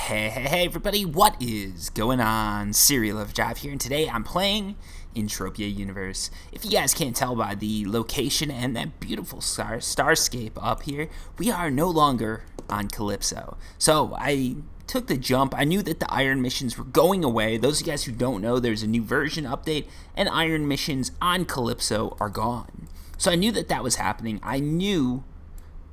Hey everybody, what is going on? Serial of Jive here, and today I'm playing Entropia Universe. If you guys can't tell by the location and that beautiful starscape up here, we are no longer on Calypso. So I took the jump. I knew that the iron missions were going away. Those of you guys who don't know, there's a new version update, and iron missions on Calypso are gone. So I knew that that was happening. I knew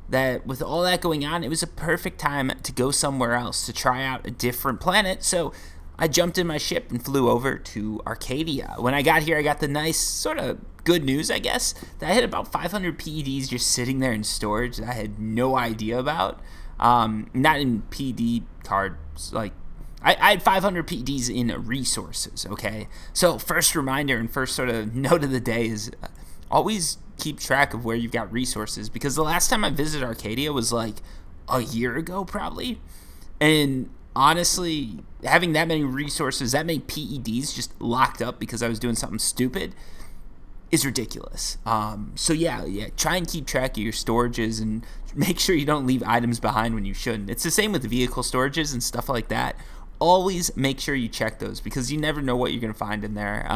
that with all that going on, it was a perfect time to go somewhere else, to try out a different planet. So I jumped in my ship and flew over to Arcadia. When I got here, I got the nice sort of good news, I guess, that I had about 500 PEDs just sitting there in storage that I had no idea about. Not in PD cards, like I had 500 PEDs in resources, okay? So first reminder and first sort of note of the day is always keep track of where you've got resources, because the last time I visited Arcadia was like a year ago probably, and honestly having that many resources, that many PEDs just locked up because I was doing something stupid is ridiculous. So yeah, try and keep track of your storages and make sure you don't leave items behind when you shouldn't. It's the same with vehicle storages and stuff like that. Always make sure you check those, because you never know what you're going to find in there.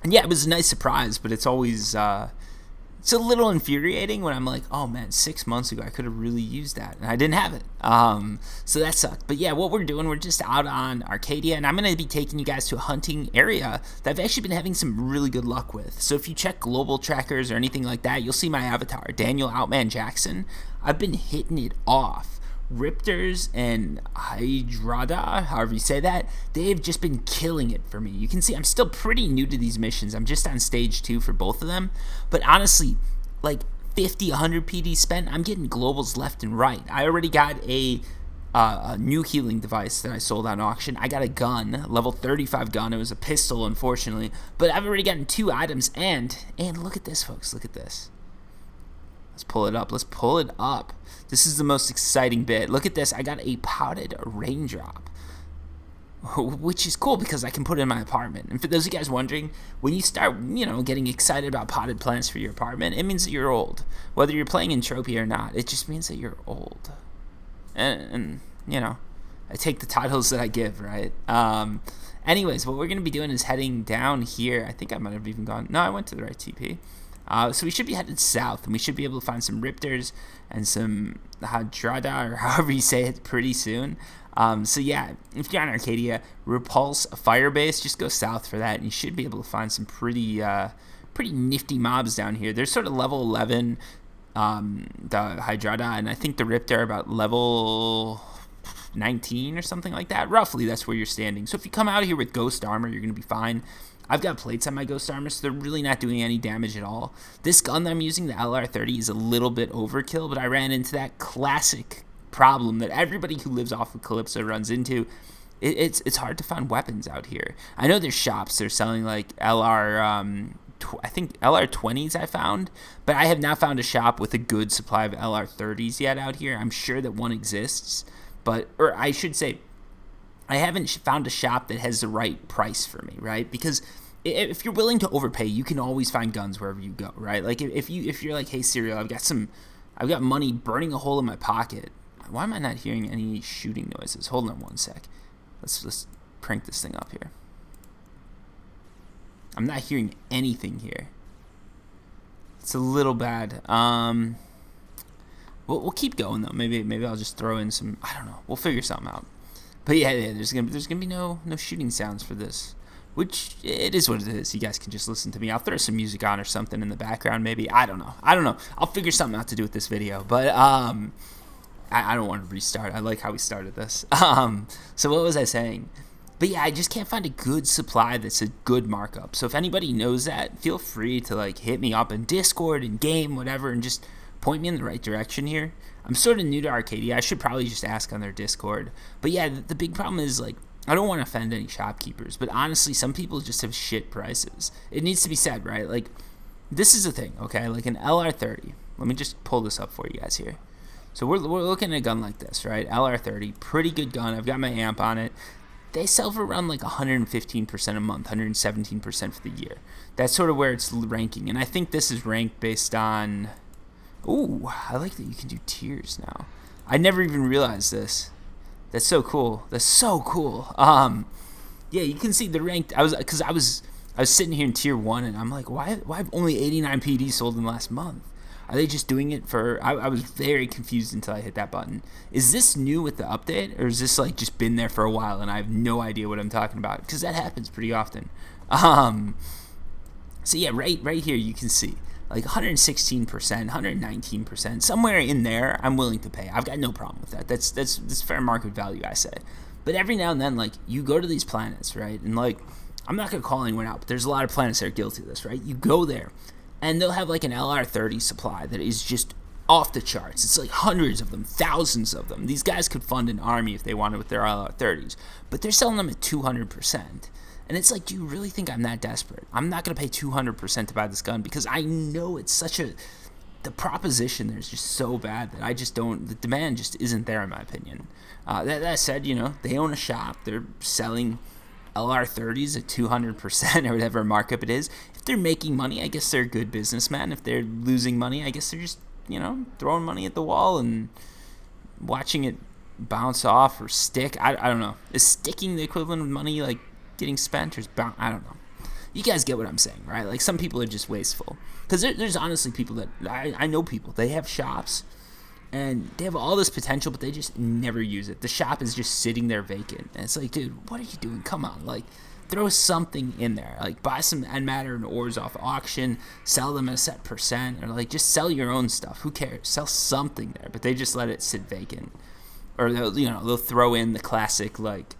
And yeah, it was a nice surprise, but it's always it's a little infuriating when I'm like, oh man, 6 months ago I could have really used that and I didn't have it. So that sucked. But yeah, what we're doing, we're just out on Arcadia, and I'm going to be taking you guys to a hunting area that I've actually been having some really good luck with. So if you check global trackers or anything like that, you'll see my avatar, Daniel Outman Jackson. I've been hitting it off. Riptors and Hydrada, however you say that, they've just been killing it for me. You can see I'm still pretty new to these missions. I'm just on stage 2 for both of them. But honestly, like 50, 100 PD spent, I'm getting globals left and right. I already got a new healing device that I sold on auction. I got a gun, level 35 gun. It was a pistol, unfortunately. But I've already gotten 2 items, and look at this, folks. Look at this. Let's pull it up. Let's pull it up. This is the most exciting bit. Look at this. I got a potted raindrop, which is cool because I can put it in my apartment. And for those of you guys wondering, when you start, getting excited about potted plants for your apartment, it means that you're old. Whether you're playing Entropia or not, it just means that you're old. And I take the titles that I give, right? Anyways, what we're going to be doing is heading down here. I think I might have even gone. No, I went to the right TP. So we should be headed south, and we should be able to find some Riptors and some Hydrada, or however you say it, pretty soon. So yeah, if you're on Arcadia, Repulse Firebase, just go south for that, and you should be able to find some pretty nifty mobs down here. They're sort of level 11, the Hydrada, and I think the Riptor are about level 19 or something like that. Roughly, that's where you're standing. So if you come out here with Ghost Armor, you're going to be fine. I've got plates on my Ghost Armor, so they're really not doing any damage at all. This gun that I'm using, the LR30, is a little bit overkill, but I ran into that classic problem that everybody who lives off of Calypso runs into. It's hard to find weapons out here. I know there's shops. They're selling like I think LR20s I found, but I have not found a shop with a good supply of LR30s yet out here. I'm sure that one exists, or I should say, I haven't found a shop that has the right price for me, right? Because if you're willing to overpay, you can always find guns wherever you go, right? Like if you're like, hey Serial, I've got money burning a hole in my pocket. Why am I not hearing any shooting noises? Hold on one sec. Let's crank this thing up here. I'm not hearing anything here. It's a little bad. We'll keep going though. Maybe I'll just throw in some. I don't know. We'll figure something out. But yeah, there's gonna be no shooting sounds for this, which it is what it is. You guys can just listen to me. I'll throw some music on or something in the background, maybe. I don't know. I'll figure something out to do with this video. But I don't want to restart. I like how we started this. So what was I saying? But yeah, I just can't find a good supply that's a good markup. So if anybody knows that, feel free to like hit me up in Discord and game, whatever, and just point me in the right direction here. I'm sort of new to Arcadia. I should probably just ask on their Discord. But yeah, the big problem is, like, I don't want to offend any shopkeepers, but honestly, some people just have shit prices. It needs to be said, right? Like, this is the thing, okay? Like an LR30. Let me just pull this up for you guys here. So we're looking at a gun like this, right? LR30, pretty good gun. I've got my amp on it. They sell for around like 115% a month, 117% for the year. That's sort of where it's ranking. And I think this is ranked based on... Ooh, I like that you can do tiers now. I never even realized this. That's so cool. That's so cool. Yeah, you can see the ranked. I was sitting here in tier 1, and I'm like, why have only 89 PDs sold in the last month? Are they just doing it for? I was very confused until I hit that button. Is this new with the update, or is this like just been there for a while and I have no idea what I'm talking about? Because that happens pretty often. So yeah, right here you can see like 116%, 119%, somewhere in there. I'm willing to pay. I've got no problem with that. That's fair market value, I say. But every now and then, like, you go to these planets, right? And like, I'm not gonna call anyone out, but there's a lot of planets that are guilty of this, right? You go there, and they'll have like an LR30 supply that is just off the charts. It's like hundreds of them, thousands of them. These guys could fund an army if they wanted with their LR30s, but they're selling them at 200%. And it's like, do you really think I'm that desperate? I'm not going to pay 200% to buy this gun because I know it's the proposition there is just so bad that I just don't, the demand just isn't there in my opinion. That said, they own a shop. They're selling LR30s at 200% or whatever markup it is. If they're making money, I guess they're a good businessman. If they're losing money, I guess they're just, throwing money at the wall and watching it bounce off or stick. I don't know. Is sticking the equivalent of money, like, getting spent, or I don't know. You guys get what I'm saying, right? Like, some people are just wasteful. Because there's honestly people that, I know people, they have shops, and they have all this potential, but they just never use it. The shop is just sitting there vacant. And it's like, dude, what are you doing? Come on, like, throw something in there. Like, buy some end matter and ores off auction, sell them at a set percent, or like, just sell your own stuff. Who cares? Sell something there, but they just let it sit vacant. Or they'll throw in the classic, like,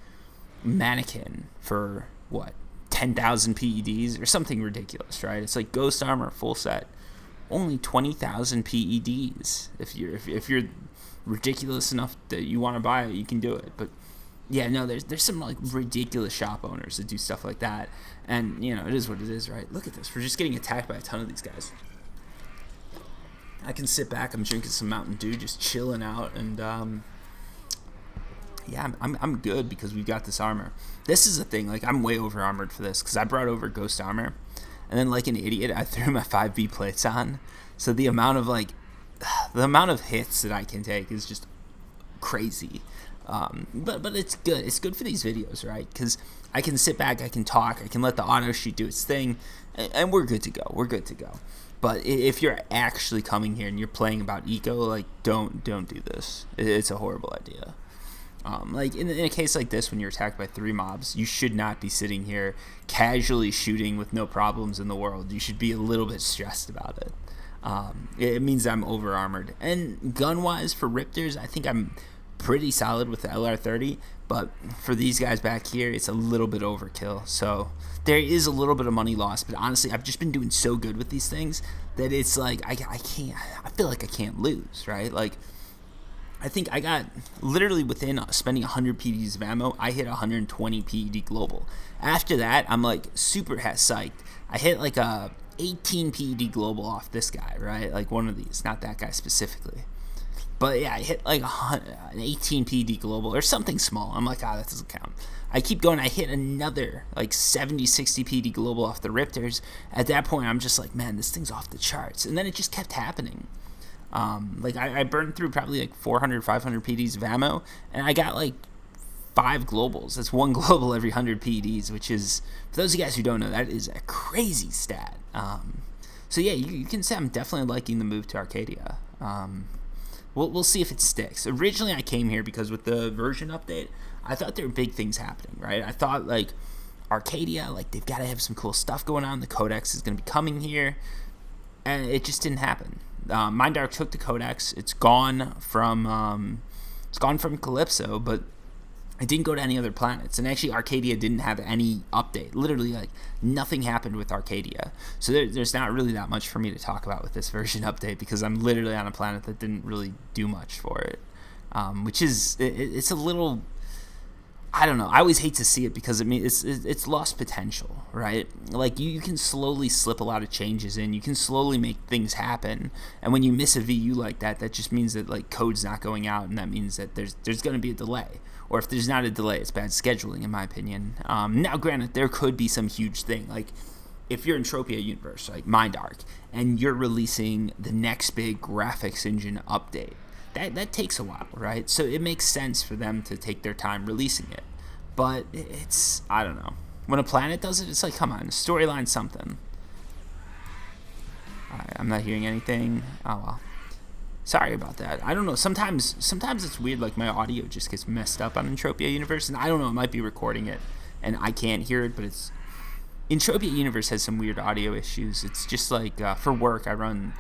mannequin for what, 10,000 PEDs or something ridiculous, right? It's like ghost armor full set, only 20,000 PEDs. If you're ridiculous enough that you want to buy it, you can do it. But yeah, no, there's some like ridiculous shop owners that do stuff like that, and it is what it is, right? Look at this, we're just getting attacked by a ton of these guys. I can sit back, I'm drinking some Mountain Dew, just chilling out, and yeah, I'm good because we've got this armor. This is the thing, like, I'm way over armored for this because I brought over ghost armor, and then like an idiot, I threw my 5B plates on. So the amount of hits that I can take is just crazy. But it's good. It's good for these videos, right? Because I can sit back, I can talk, I can let the auto shoot do its thing, and we're good to go. We're good to go. But if you're actually coming here and you're playing about eco, like, don't do this. It's a horrible idea. Like in a case like this, when you're attacked by 3 mobs, you should not be sitting here casually shooting with no problems in the world. You should be a little bit stressed about it. It means I'm over armored. And gun wise for Riptors, I think I'm pretty solid with the LR30, but for these guys back here, it's a little bit overkill. So there is a little bit of money lost, but honestly, I've just been doing so good with these things that it's like I feel like I can't lose, right? Like, I think I got literally within spending 100 PDs of ammo, I hit 120 PED global. After that, I'm like super psyched. I hit like a 18 PED global off this guy, right? Like one of these, not that guy specifically. But yeah, I hit like an 18 PED global or something small. I'm like, that doesn't count. I keep going. I hit another like 70, 60 PED global off the Riptors. At that point, I'm just like, man, this thing's off the charts. And then it just kept happening. Like I burned through probably like 400, 500 PDs of ammo, and I got like 5 globals. That's 1 global every 100 PDs, which is, for those of you guys who don't know, that is a crazy stat. So yeah, you can say I'm definitely liking the move to Arcadia. We'll see if it sticks. Originally, I came here because with the version update, I thought there were big things happening, right? I thought like Arcadia, like they've got to have some cool stuff going on. The Codex is going to be coming here, and it just didn't happen. Mindark took the Codex. It's gone from Calypso, but it didn't go to any other planets. And actually, Arcadia didn't have any update. Literally, like, nothing happened with Arcadia. So there's not really that much for me to talk about with this version update because I'm literally on a planet that didn't really do much for it, which is it's a little. I don't know. I always hate to see it because it's lost potential, right? Like you can slowly slip a lot of changes in. You can slowly make things happen, and when you miss a VU like that, that just means that like code's not going out, and that means that there's going to be a delay. Or if there's not a delay, it's bad scheduling, in my opinion. Now, granted, there could be some huge thing, like if you're Entropia Universe, like Mindark, and you're releasing the next big graphics engine update. that takes a while, right? So it makes sense for them to take their time releasing it. But it's, I don't know. When a planet does it, it's like, come on, storyline something. Alright, I'm not hearing anything. Oh well. Sorry about that. I don't know. Sometimes it's weird. Like my audio just gets messed up on Entropia Universe, and I don't know. It might be recording it, and I can't hear it. But it's Entropia Universe has some weird audio issues. It's just like for work, I run.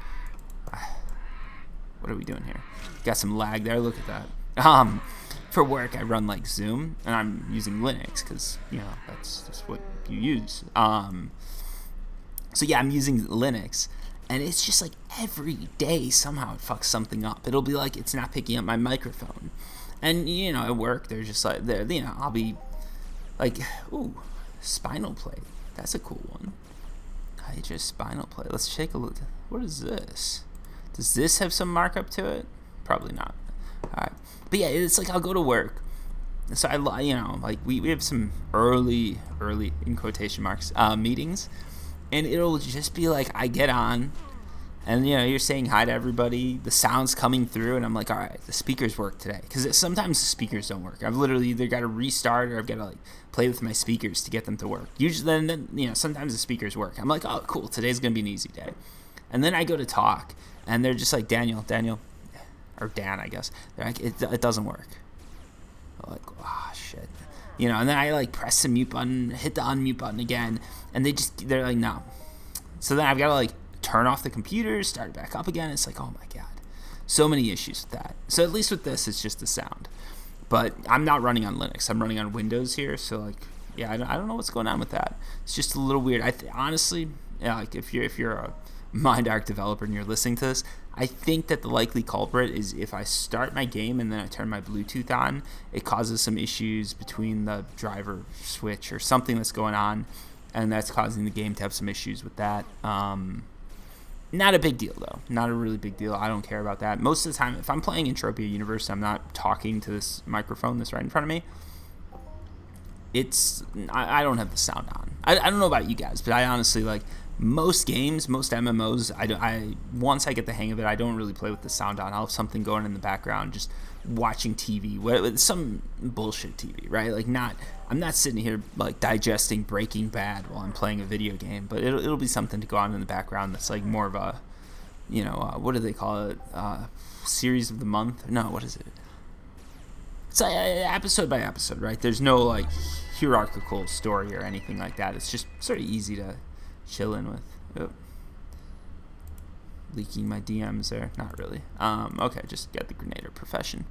What are we doing here? Got some lag there. Look at that. For work, I run like Zoom, and I'm using Linux because that's just what you use. So yeah, I'm using Linux. And it's just like every day somehow it fucks something up. It'll be like it's not picking up my microphone. And, at work, they're just like, I'll be like, ooh, spinal plate. That's a cool one. Hydra spinal plate. Let's take a look. What is this? Does this have some markup to it? Probably not. All right. But yeah, it's like I'll go to work. So like we have some early, in quotation marks, meetings. And it'll just be like I get on, and you're saying hi to everybody. The sound's coming through, and I'm like, all right, the speakers work today. Because sometimes the speakers don't work. I've literally either got to restart or I've got to like play with my speakers to get them to work. Usually, then sometimes the speakers work. I'm like, oh, cool, today's gonna be an easy day. And then I go to talk, and they're just like, Daniel, or Dan, I guess. They're like, it doesn't work. I'm like, oh shit. And then I like press the mute button, hit the unmute button again, and they're like, no. So then I've got to like turn off the computer, start it back up again. It's like, oh my God. So many issues with that. So at least with this, it's just the sound. But I'm not running on Linux. I'm running on Windows here. So like, yeah, I don't know what's going on with that. It's just a little weird. Honestly, like if you're a MindArc developer and you're listening to this, I think that the likely culprit is if I start my game and then I turn my Bluetooth on, it causes some issues between the driver switch or something that's going on, and that's causing the game to have some issues with that. Not a big deal, though. Not a really big deal. I don't care about that. Most of the time, if I'm playing Entropia Universe, I'm not talking to this microphone that's right in front of me. I don't have the sound on. I don't know about you guys, but I honestly, like, most games, most MMOs, once I get the hang of it, I don't really play with the sound on. I'll have something going in the background, just watching TV, some bullshit TV, right? Like I'm not sitting here like digesting Breaking Bad while I'm playing a video game, but it'll be something to go on in the background that's like more of a, what do they call it? Series of the month? No, what is it? It's like episode by episode, right? There's no like hierarchical story or anything like that. It's just sort of easy to chill in with. Oh. Leaking my DMs there. Not really. Okay, just got the Grenader profession.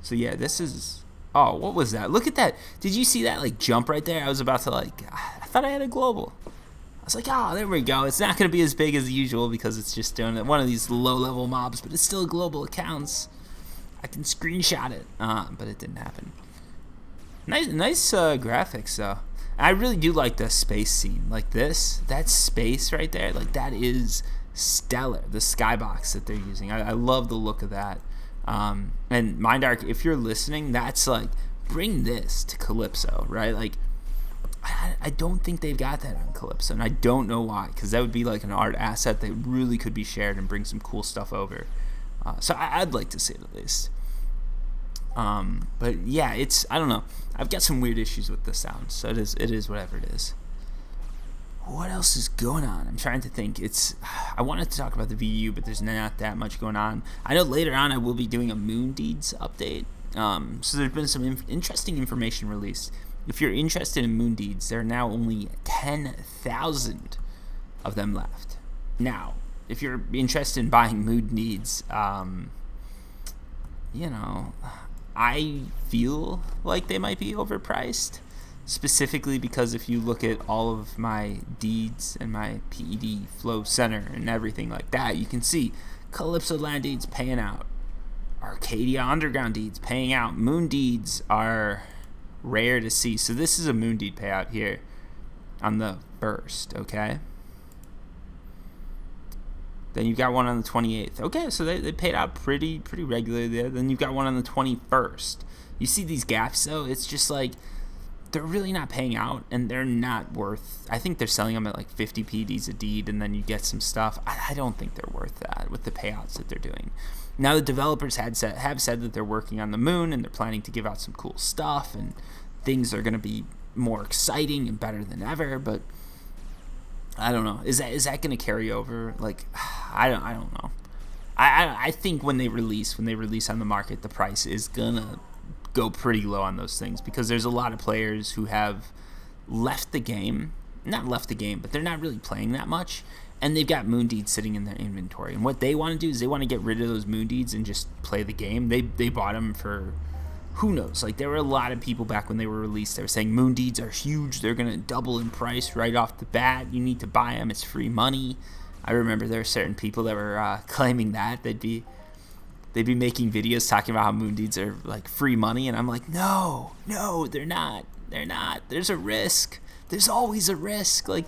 So yeah, this is... Oh, what was that? Look at that. Did you see that like jump right there? I was about to like... I thought I had a global. I was like, oh, there we go. It's not going to be as big as usual because it's just doing one of these low-level mobs, but it's still global accounts. I can screenshot it. But it didn't happen. Nice graphics, though. I really do like the space scene. Like that space right there, like that is stellar. The skybox that they're using. I love the look of that. And MindArc, if you're listening, that's like, bring this to Calypso, right? Like, I don't think they've got that on Calypso, and I don't know why, because that would be like an art asset that really could be shared and bring some cool stuff over. So I'd like to see it at least. But yeah, I don't know. I've got some weird issues with the sound, so it is whatever it is. What else is going on? I'm trying to think. I wanted to talk about the VU, but there's not that much going on. I know later on I will be doing a Moon Deeds update. So there's been some interesting information released. If you're interested in Moon Deeds, there are now only 10,000 of them left. Now, if you're interested in buying Moon Deeds, I feel like they might be overpriced. Specifically because if you look at all of my deeds and my PED flow center and everything like that, you can see Calypso land deeds paying out, Arcadia underground deeds paying out. Moon deeds are rare to see. So this is a Moon Deed payout here on the 1st, okay? Then you've got one on the 28th. Okay, so they paid out pretty regularly there. Then you've got one on the 21st. You see these gaps, though? It's just like, they're really not paying out, and they're not worth. I think they're selling them at like 50 PDs a deed, and then you get some stuff. I don't think they're worth that with the payouts that they're doing. Now the developers have said that they're working on the moon, and they're planning to give out some cool stuff, and things are going to be more exciting and better than ever. But I don't know. Is that going to carry over? Like, I don't know. I think when they release on the market, the price is gonna go pretty low on those things, because there's a lot of players who have left the game, not left the game, but they're not really playing that much, and they've got Moon Deeds sitting in their inventory. And what they want to do is they want to get rid of those Moon Deeds and just play the game. They bought them for who knows. Like, there were a lot of people back when they were released, they were saying Moon Deeds are huge, they're gonna double in price right off the bat, you need to buy them, it's free money. I remember there were certain people that were claiming that they'd be making videos talking about how Moon Deeds are like free money, and I'm like, no, they're not. There's a risk. There's always a risk. Like,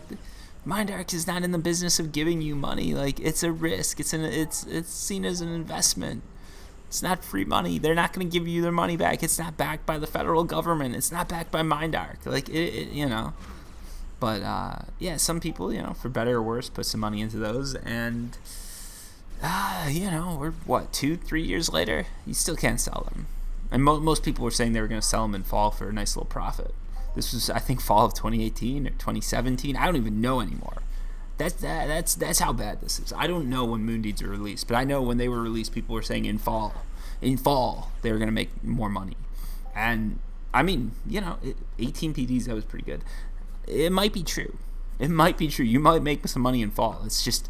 MindArc is not in the business of giving you money. Like, it's a risk. It's seen as an investment. It's not free money. They're not going to give you their money back. It's not backed by the federal government. It's not backed by MindArc. Like, you know. But yeah, some people, you know, for better or worse, put some money into those, and you know, we're what, 2-3 years later, you still can't sell them. And most people were saying they were going to sell them in fall for a nice little profit. This was, I think, fall of 2018 or 2017. I don't even know anymore. That's how bad this is. I don't know when Moon Deeds are released, but I know when they were released, people were saying in fall they were going to make more money. And I mean, you know, 18 PDs, that was pretty good. It might be true. You might make some money in fall. It's just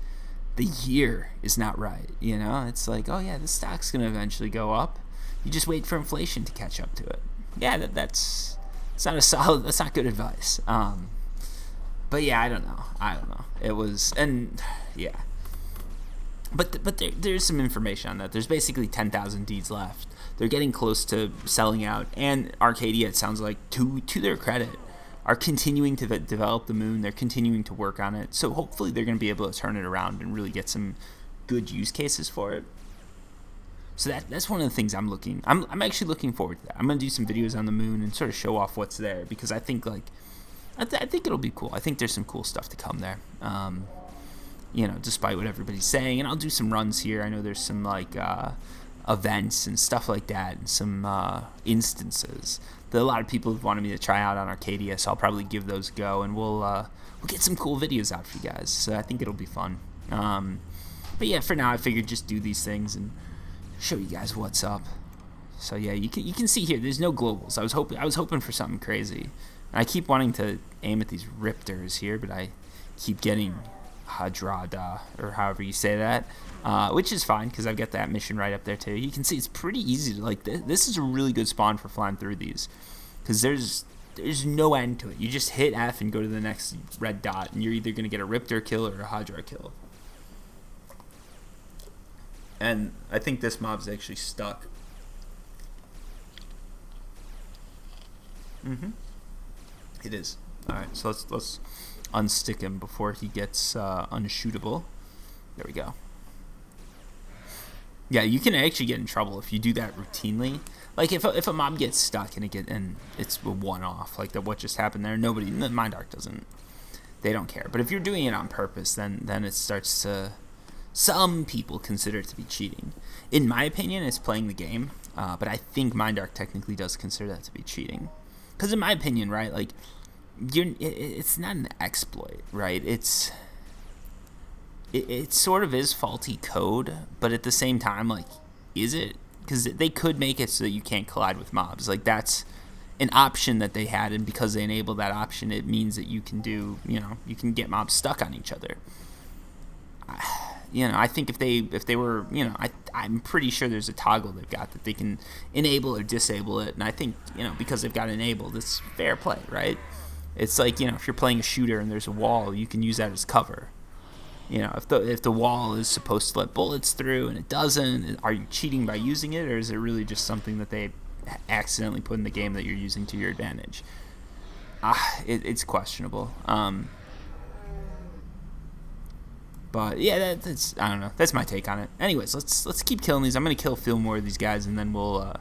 the year is not right. You know, it's like, oh yeah, the stock's gonna eventually go up. You just wait for inflation to catch up to it. Yeah, that's not good advice. But yeah, I don't know. It was, and yeah. But there's some information on that. There's basically 10,000 deeds left. They're getting close to selling out, and Arcadia, it sounds like, to their credit, are continuing to develop the moon. They're continuing to work on it. So hopefully they're going to be able to turn it around and really get some good use cases for it. So that's one of the things I'm actually looking forward to that. I'm going to do some videos on the moon and sort of show off what's there, because I think, like, I think it'll be cool. I think there's some cool stuff to come there. You know, despite what everybody's saying. And I'll do some runs here. I know there's some, like, events and stuff like that, and some instances that a lot of people have wanted me to try out on Arcadia, so I'll probably give those a go, and we'll get some cool videos out for you guys. So I think it'll be fun. But yeah, for now, I figured just do these things and show you guys what's up. So yeah, you can see here, there's no globals. I was hoping for something crazy. And I keep wanting to aim at these Riptors here, but I keep getting Hadrada, or however you say that, which is fine, because I've got that mission right up there too. You can see it's pretty easy to, like, this is a really good spawn for flying through these, because there's no end to it. You just hit F and go to the next red dot, and you're either going to get a Riptor kill or a Hadra kill. And I think this mob's actually stuck. It is. Alright, so let's unstick him before he gets unshootable. There we go. Yeah, you can actually get in trouble if you do that routinely. Like, if a mob gets stuck and it's a one-off, like what just happened there, MindArc doesn't, they don't care. But if you're doing it on purpose, then it starts to, some people consider it to be cheating. In my opinion, it's playing the game, but I think MindArc technically does consider that to be cheating. Because in my opinion, right, like, it's not an exploit, right? It sort of is faulty code, but at the same time, like, is it? Because they could make it so that you can't collide with mobs. Like, that's an option that they had, and because they enabled that option, it means that you can do, you know, you can get mobs stuck on each other. You know, I think if they were, you know, I'm pretty sure there's a toggle they've got that they can enable or disable it, and I think, you know, because they've got it enabled, it's fair play, right? It's like, you know, if you're playing a shooter and there's a wall, you can use that as cover. You know, if the wall is supposed to let bullets through and it doesn't, are you cheating by using it, or is it really just something that they accidentally put in the game that you're using to your advantage? It's questionable. But yeah, that's I don't know. That's my take on it. Anyways, let's keep killing these. I'm gonna kill a few more of these guys, and then we'll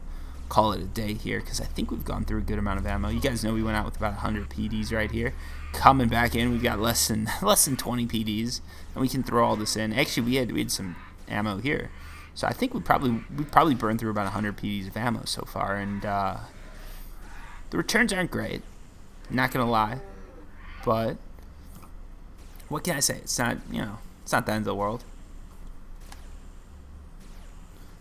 call it a day here because I think we've gone through a good amount of ammo. You guys know we went out with about 100 PDs right here. Coming back in, we've got less than 20 PDs, and we can throw all this in. Actually, we had some ammo here, so I think we probably burned through about 100 PDs of ammo so far, and the returns aren't great. Not gonna lie, but what can I say? It's not it's not the end of the world.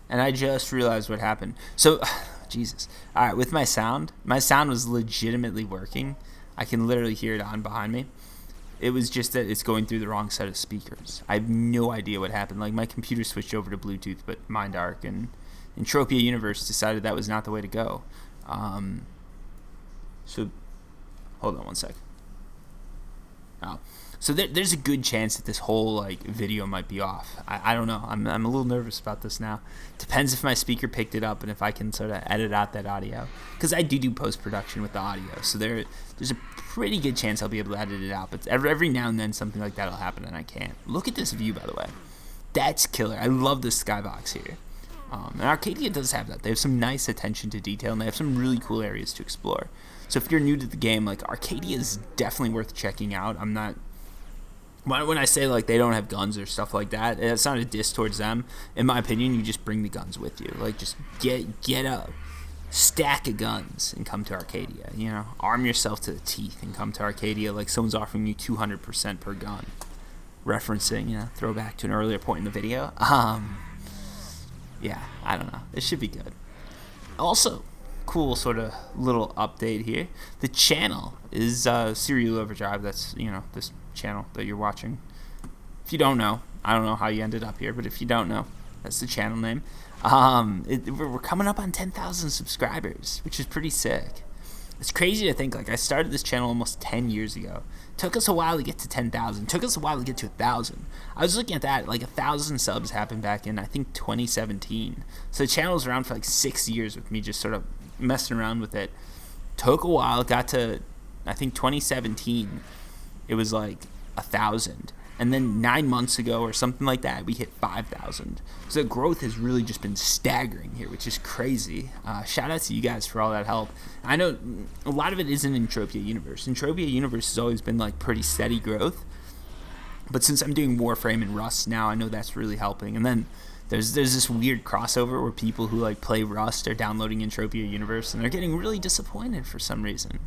And I just realized what happened. So, Jesus. All right, with my sound was legitimately working. I can literally hear it on behind me. It was just that it's going through the wrong set of speakers. I have no idea what happened. Like, my computer switched over to Bluetooth, but mine dark, and Entropia Universe decided that was not the way to go. So, hold on one sec. Oh. So there's a good chance that this whole video might be off. I don't know. I'm a little nervous about this now. Depends if my speaker picked it up and if I can sort of edit out that audio. Because I do post-production with the audio. So there's a pretty good chance I'll be able to edit it out. But every now and then something like that will happen and I can't. Look at this view, by the way. That's killer. I love this skybox here. And Arcadia does have that. They have some nice attention to detail and they have some really cool areas to explore. So if you're new to the game, Arcadia is definitely worth checking out. I'm not... When I say they don't have guns or stuff like that, it's not a diss towards them. In my opinion, you just bring the guns with you. Just get a stack of guns and come to Arcadia. Arm yourself to the teeth and come to Arcadia like someone's offering you 200% per gun. Referencing, throwback to an earlier point in the video. Yeah, I don't know. It should be good. Also, cool sort of little update here. The channel is Serial Overdrive. That's this channel that you're watching. If you don't know, I don't know how you ended up here, but if you don't know, that's the channel name. We're coming up on 10,000 subscribers, which is pretty sick. It's crazy to think I started this channel almost 10 years ago. Took us a while to get to 10,000. Took us a while to get to 1,000. I was looking at that 1,000 subs happened back in I think 2017. So the channel was around for 6 years with me just sort of messing around with it. Took a while. Got to I think 2017. It was 1,000, and then 9 months ago or something like that, we hit 5,000. So the growth has really just been staggering here, which is crazy. Shout out to you guys for all that help. I know a lot of it isn't Entropia Universe. Entropia Universe has always been pretty steady growth, but since I'm doing Warframe and Rust now, I know that's really helping. And then there's this weird crossover where people who play Rust are downloading Entropia Universe, and they're getting really disappointed for some reason.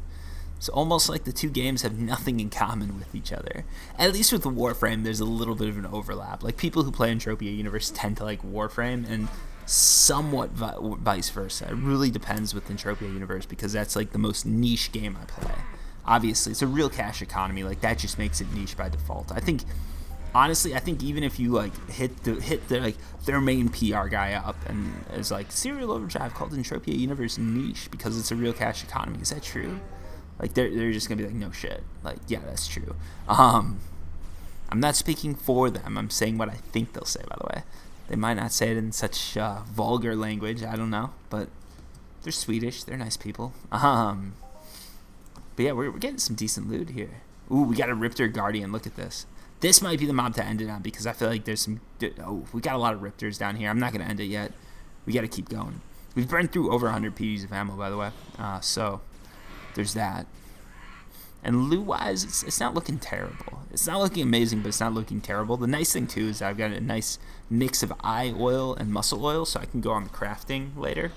It's almost like the two games have nothing in common with each other. At least with the Warframe, there's a little bit of an overlap. People who play Entropia Universe tend to like Warframe, and somewhat vice versa. It really depends with Entropia Universe because that's the most niche game I play. Obviously, it's a real cash economy. That just makes it niche by default. Honestly, I think even if you hit their main PR guy up and is Serial Overdrive called Entropia Universe niche because it's a real cash economy. Is that true? They're just gonna be no shit. Yeah, that's true. I'm not speaking for them. I'm saying what I think they'll say. By the way, they might not say it in such vulgar language. I don't know, but they're Swedish. They're nice people. But yeah, we're getting some decent loot here. Ooh, we got a Riptor Guardian. Look at this. This might be the mob to end it on because I feel there's some. Oh, we got a lot of Riptors down here. I'm not gonna end it yet. We got to keep going. We've burned through over 100 PDs of ammo, by the way. So. There's that. And loot-wise, it's not looking terrible. It's not looking amazing, but it's not looking terrible. The nice thing, too, is I've got a nice mix of eye oil and muscle oil, so I can go on the crafting later.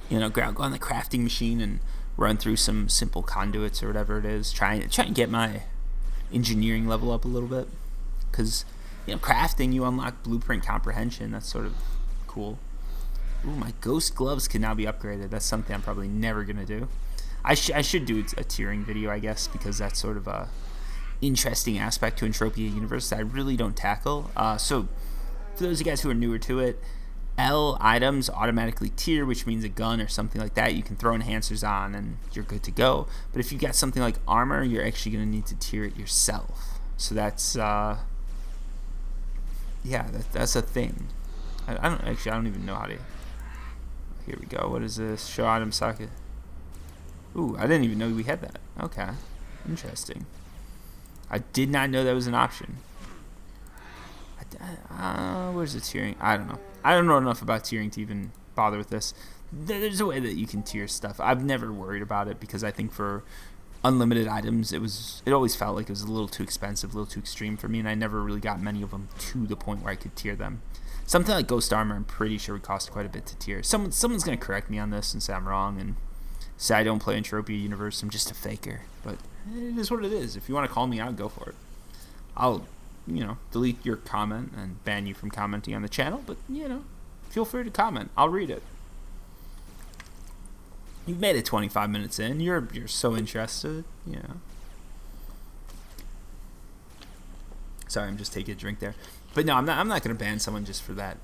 Go on the crafting machine and run through some simple conduits or whatever it is. Try and get my engineering level up a little bit. Because, crafting, you unlock blueprint comprehension. That's sort of cool. Ooh, my ghost gloves can now be upgraded. That's something I'm probably never going to do. I should do a tiering video, I guess, because that's sort of a interesting aspect to Entropia Universe that I really don't tackle. So, for those of you guys who are newer to it, L items automatically tier, which means a gun or something like that. You can throw enhancers on and you're good to go. But if you got something like armor, you're actually going to need to tier it yourself. So that's, yeah, that's a thing. I don't even know how to. Here we go. What is this? Show item socket. Ooh, I didn't even know we had that. Okay. Interesting. I did not know that was an option. Where's the tiering? I don't know. I don't know enough about tiering to even bother with this. there's a way that you can tier stuff. I've never worried about it because I think for unlimited items, it always felt like it was a little too expensive, a little too extreme for me, and I never really got many of them to the point where I could tier them. Something like Ghost Armor, I'm pretty sure would cost quite a bit to tier. Someone's going to correct me on this and say I'm wrong and say I don't play Entropia Universe, I'm just a faker. But it is what it is. If you want to call me out, go for it. I'll, delete your comment and ban you from commenting on the channel, but, feel free to comment. I'll read it. You've made it 25 minutes in. You're so interested, Sorry, I'm just taking a drink there. But no, I'm not going to ban someone just for that.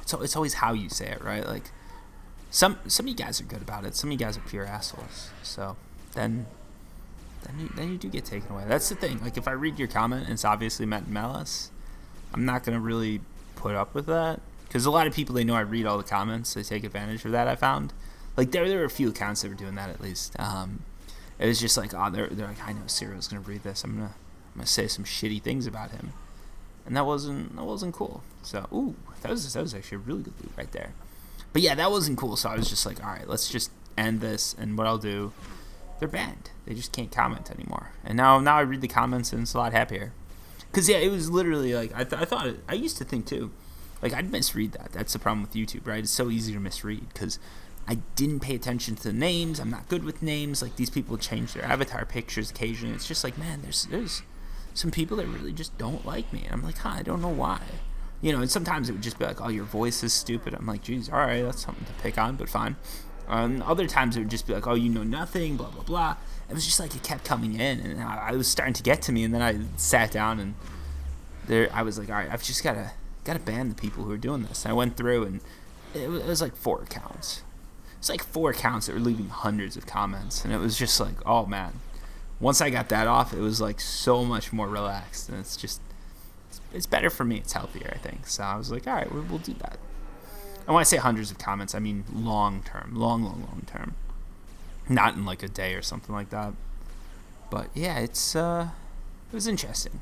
So it's always how you say it, right? Like some of you guys are good about it. Some of you guys are pure assholes. So then you do get taken away. That's the thing. Like if I read your comment and it's obviously meant in malice, I'm not going to really put up with that. Because a lot of people, they know I read all the comments. They take advantage of that, I found. Like, there were a few accounts that were doing that, at least. It was just like, oh, they're like, I know Cyril's going to read this. I'm gonna say some shitty things about him. And that wasn't cool. So, ooh, that was actually a really good loot right there. But yeah, that wasn't cool. So I was just like, all right, let's just end this. And what I'll do, they're banned. They just can't comment anymore. And now I read the comments and it's a lot happier. Because, yeah, it was literally like, I used to think, too. Like, I'd misread that. That's the problem with YouTube, right? It's so easy to misread because I didn't pay attention to the names. I'm not good with names. Like, these people change their avatar pictures occasionally. It's just like, man, there's some people that really just don't like me. And I'm like, I don't know why. And sometimes it would just be like, oh, your voice is stupid. I'm like, geez, all right, that's something to pick on, but fine. Other times it would just be like, oh, you know nothing, blah, blah, blah. It was just like it kept coming in, and I was starting to get to me, and then I sat down, and I was like, all right, I've just got to ban the people who are doing this. And I went through, and it was like 4 accounts. It's like 4 accounts that were leaving hundreds of comments, and it was just like, oh man. Once I got that off, it was like so much more relaxed, and it's better for me. It's healthier, I think. So I was like, all right, we'll do that. And when I say hundreds of comments, I mean long term, long term, not in like a day or something like that. But yeah, it was interesting.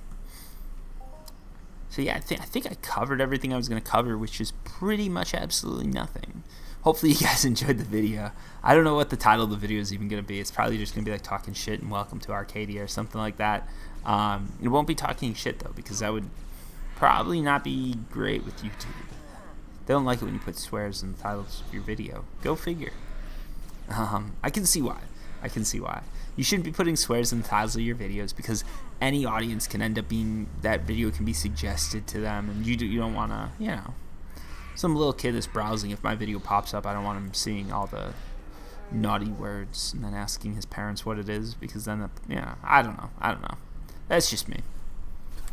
So yeah, I think I covered everything I was going to cover, which is pretty much absolutely nothing. Hopefully you guys enjoyed the video. I don't know what the title of the video is even going to be. It's probably just going to be like talking shit and welcome to Arcadia or something like that. It won't be talking shit though, because that would probably not be great with YouTube. They don't like it when you put swears in the titles of your video. Go figure. I can see why. You shouldn't be putting swears in the titles of your videos because any audience can end up being, that video can be suggested to them, and you don't want to, some little kid that's browsing, if my video pops up, I don't want him seeing all the naughty words and then asking his parents what it is, because then, I don't know. That's just me.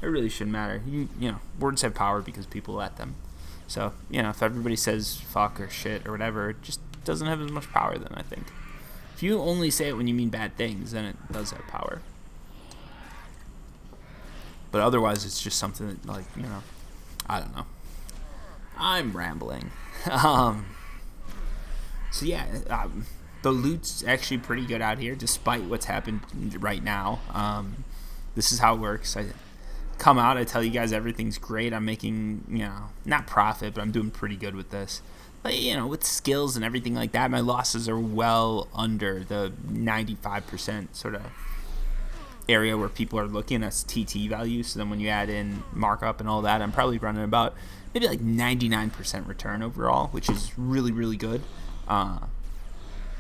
It really shouldn't matter. Words have power because people let them. So, if everybody says fuck or shit or whatever, it just doesn't have as much power then, I think. If you only say it when you mean bad things, then it does have power. But otherwise, it's just something that, like, I don't know. I'm rambling. So yeah, the loot's actually pretty good out here, despite what's happened right now. This is how it works. I come out, I tell you guys everything's great. I'm making, not profit, but I'm doing pretty good with this. But, with skills and everything like that, my losses are well under the 95% sort of area where people are looking. That's TT value. So then when you add in markup and all that, I'm probably running about maybe like 99% return overall, which is really, really good. And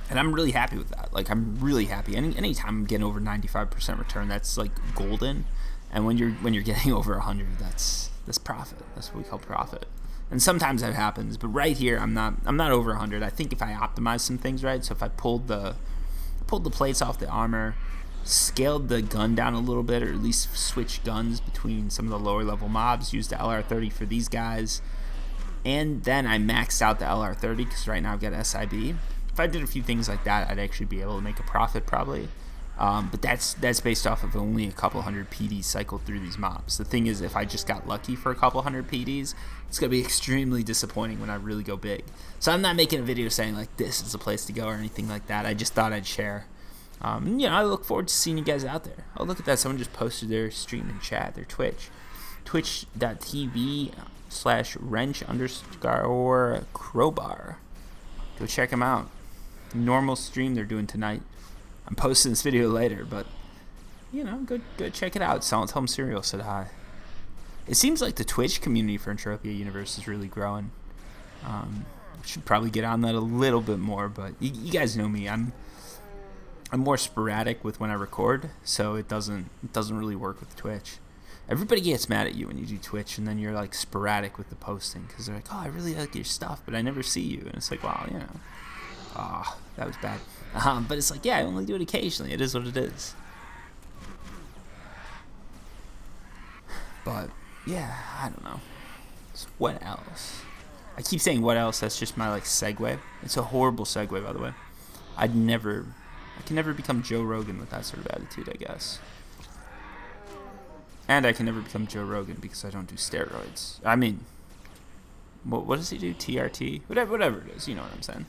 I'm really happy with that. Like, I'm really happy. Anytime I'm getting over 95% return, that's like golden. And when you're getting over 100, that's profit. That's what we call profit. And sometimes that happens, but right here I'm not over 100. I think if I optimize some things right, so if I pulled the plates off the armor, scaled the gun down a little bit, or at least switched guns between some of the lower level mobs, used the LR30 for these guys, and then I maxed out the LR30 because right now I've got SIB. If I did a few things like that, I'd actually be able to make a profit probably. But that's based off of only a couple hundred PDs cycled through these mobs. The thing is, if I just got lucky for a couple hundred PDs, it's going to be extremely disappointing when I really go big. So I'm not making a video saying like this is the place to go or anything like that. I just thought I'd share. I look forward to seeing you guys out there. Oh, look at that. Someone just posted their stream in chat, their Twitch. Twitch.tv/wrench_crowbar. Go check them out. Normal stream they're doing tonight. I'm posting this video later, but you know, go check it out. Tell them Serial said hi. It seems like the Twitch community for Entropia Universe is really growing. Should probably get on that a little bit more, but you guys know me. I'm more sporadic with when I record, so it doesn't really work with Twitch. Everybody gets mad at you when you do Twitch, and then you're like sporadic with the posting because they're like, "Oh, I really like your stuff, but I never see you." And it's like, "Wow, you know, that was bad." But it's like, yeah, I only do it occasionally. It is what it is. But yeah, I don't know. So what else? I keep saying what else. That's just my like segue. It's a horrible segue, by the way. I can never become Joe Rogan with that sort of attitude, I guess. And I can never become Joe Rogan because I don't do steroids. I mean, what does he do? TRT? Whatever it is. You know what I'm saying.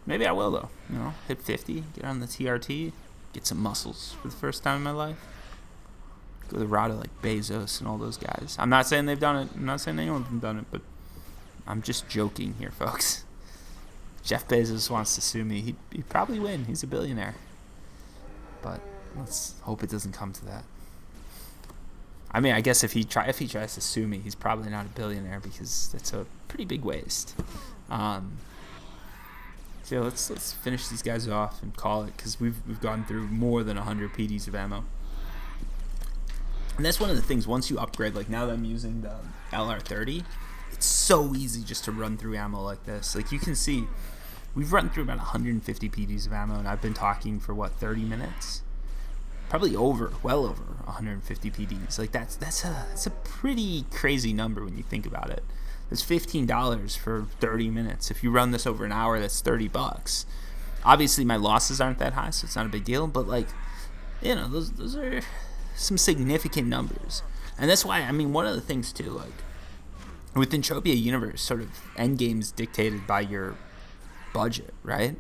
Maybe I will, though. You know, hit 50, get on the TRT, get some muscles for the first time in my life. Go the route of like Bezos and all those guys. I'm not saying they've done it. I'm not saying anyone's done it, but I'm just joking here, folks. Jeff Bezos wants to sue me. He'd probably win. He's a billionaire. But let's hope it doesn't come to that. I mean, I guess if he tries to sue me, he's probably not a billionaire because that's a pretty big waste. So let's finish these guys off and call it because we've gone through more than 100 PDs of ammo. And that's one of the things, once you upgrade, like now that I'm using the LR30, it's so easy just to run through ammo like this. Like you can see, we've run through about 150 PDs of ammo, and I've been talking for, 30 minutes? Probably well over 150 PDs. Like that's a pretty crazy number when you think about it. That's $15 for 30 minutes. If you run this over an hour, that's $30. Obviously, my losses aren't that high, so it's not a big deal, but like, you know, those are some significant numbers. And that's why, I mean, one of the things too, like with Entropia Universe, sort of endgame's dictated by your budget, right?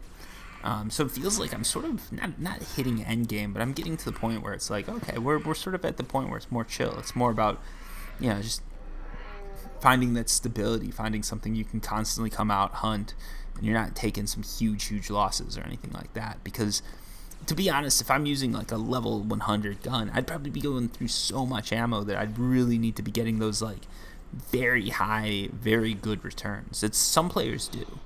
So it feels like I'm sort of not hitting endgame, but I'm getting to the point where it's like, okay, we're sort of at the point where it's more chill. It's more about, you know, just finding that stability, finding something you can constantly come out, hunt, and you're not taking some huge losses or anything like that. Because to be honest, if I'm using like a level 100 gun, I'd probably be going through so much ammo that I'd really need to be getting those like very high, very good returns. It's some players do,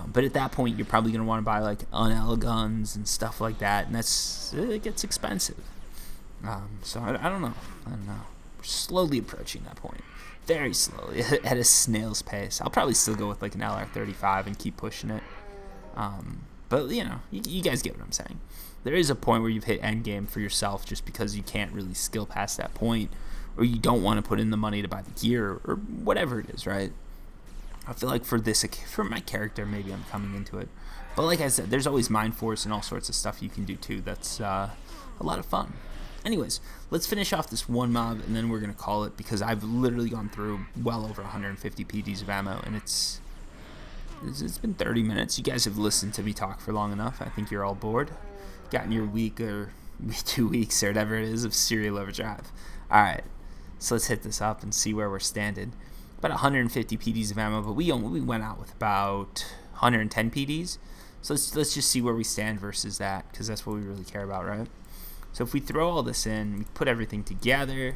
but at that point you're probably going to want to buy like unel guns and stuff like that, and it gets expensive. So I don't know. We're slowly approaching that point, very slowly, at a snail's pace. I'll probably still go with like an LR35 and keep pushing it. But you know, you guys get what I'm saying. There is a point where you've hit endgame for yourself just because you can't really skill past that point, or you don't want to put in the money to buy the gear, or whatever it is, right? I feel like for my character, maybe I'm coming into it. But like I said, there's always Mind Force and all sorts of stuff you can do too. That's a lot of fun. Anyways, let's finish off this one mob, and then we're going to call it, because I've literally gone through well over 150 PDs of ammo, and it's been 30 minutes. You guys have listened to me talk for long enough. I think you're all bored. Gotten your week or 2 weeks or whatever it is of Serial Overdrive. All right, so let's hit this up and see where we're standing. About 150 PDs of ammo, but we went out with about 110 PDs. So let's just see where we stand versus that, because that's what we really care about, right? So if we throw all this in, we put everything together,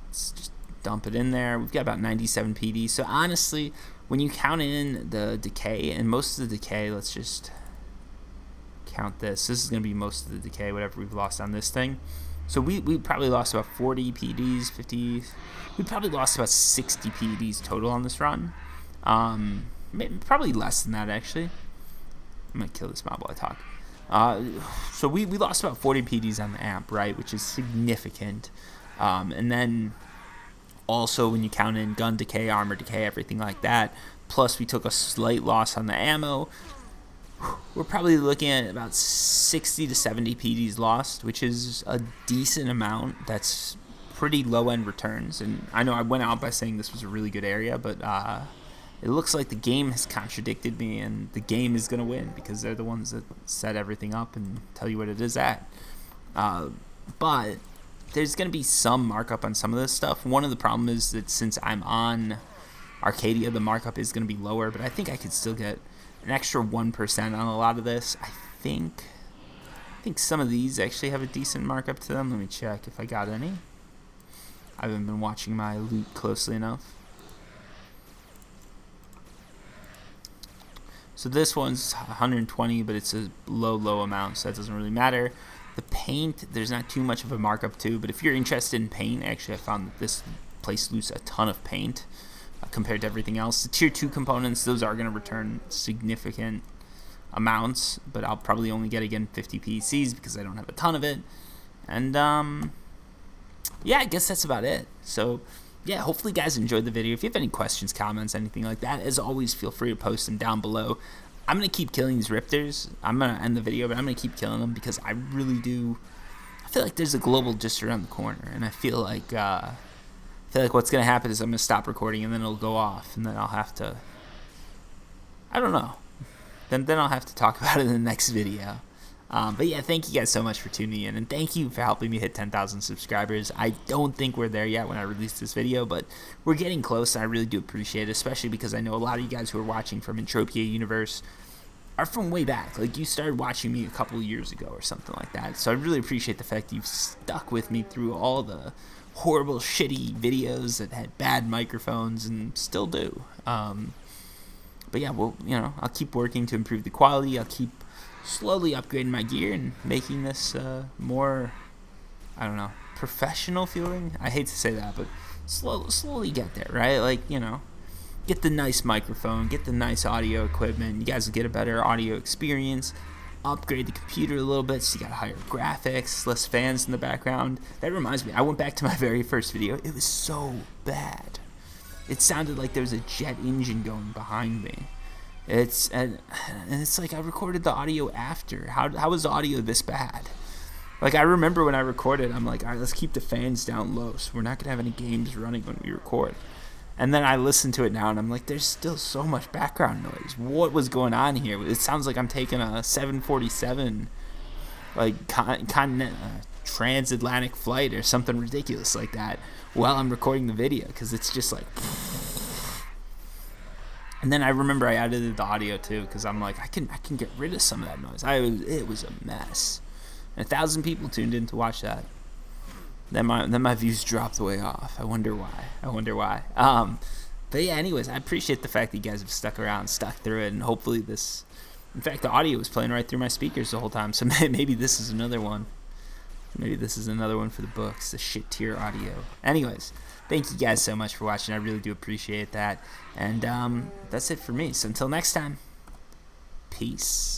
let's just dump it in there. We've got about 97 PDs. So honestly, when you count in the decay, and most of the decay, let's just count this. This is going to be most of the decay, whatever we've lost on this thing. So we probably lost about 40 PDs, 50. We probably lost about 60 PDs total on this run. Probably less than that, actually. I'm going to kill this mob while I talk. So we lost about 40 PDs on the amp, right, which is significant. And then also when you count in gun decay, armor decay, everything like that, plus we took a slight loss on the ammo, we're probably looking at about 60 to 70 PDs lost, which is a decent amount. That's pretty low-end returns. And I know I went out by saying this was a really good area, but it looks like the game has contradicted me, and the game is going to win because they're the ones that set everything up and tell you what it is at. But there's going to be some markup on some of this stuff. One of the problems is that since I'm on Arcadia, the markup is going to be lower, but I think I could still get an extra 1% on a lot of this. I think some of these actually have a decent markup to them. Let me check if I got any. I haven't been watching my loot closely enough. So this one's 120, but it's a low amount, so that doesn't really matter. The paint, there's not too much of a markup to, but if you're interested in paint, actually I found that this place loots a ton of paint compared to everything else. The tier 2 components, those are going to return significant amounts, but I'll probably only get, again, 50 PCs because I don't have a ton of it. And yeah, I guess that's about it. So yeah, hopefully you guys enjoyed the video. If you have any questions, comments, anything like that, as always, feel free to post them down below. I'm going to keep killing these Rifters. I'm going to end the video, but I'm going to keep killing them because I really do. I feel like there's a global just around the corner, and I feel like what's going to happen is I'm going to stop recording, and then it'll go off, and then I'll have to, I don't know. Then I'll have to talk about it in the next video. But yeah, thank you guys so much for tuning in, and thank you for helping me hit 10,000 subscribers. I don't think we're there yet when I release this video, but we're getting close, and I really do appreciate it, especially because I know a lot of you guys who are watching from Entropia Universe are from way back. Like, you started watching me a couple of years ago or something like that, so I really appreciate the fact that you've stuck with me through all the horrible, shitty videos that had bad microphones and still do. But yeah, well, you know, I'll keep working to improve the quality. I'll keep slowly upgrading my gear and making this more, I don't know, professional feeling. I hate to say that, but slowly get there, right? Like, you know, get the nice microphone, get the nice audio equipment. You guys will get a better audio experience. Upgrade the computer a little bit so you got higher graphics, less fans in the background. That reminds me, I went back to my very first video. It was so bad. It sounded like there was a jet engine going behind me. It's like I recorded the audio after. How was the audio this bad? Like, I remember when I recorded, I'm like, all right, let's keep the fans down low so we're not gonna have any games running when we record. And then I listen to it now and I'm like, there's still so much background noise. What was going on here? It sounds like I'm taking a 747 like transatlantic flight or something ridiculous like that while I'm recording the video, because it's just like. And then I remember I edited the audio too, because I'm like, I can get rid of some of that noise. It was a mess. And 1,000 people tuned in to watch that. Then my views dropped way off. I wonder why. But yeah, anyways, I appreciate the fact that you guys have stuck around, stuck through it, and hopefully this. In fact, the audio was playing right through my speakers the whole time, so maybe this is another one. Maybe this is another one for the books, the shit tier audio. Anyways, thank you guys so much for watching. I really do appreciate that. And that's it for me. So until next time, peace.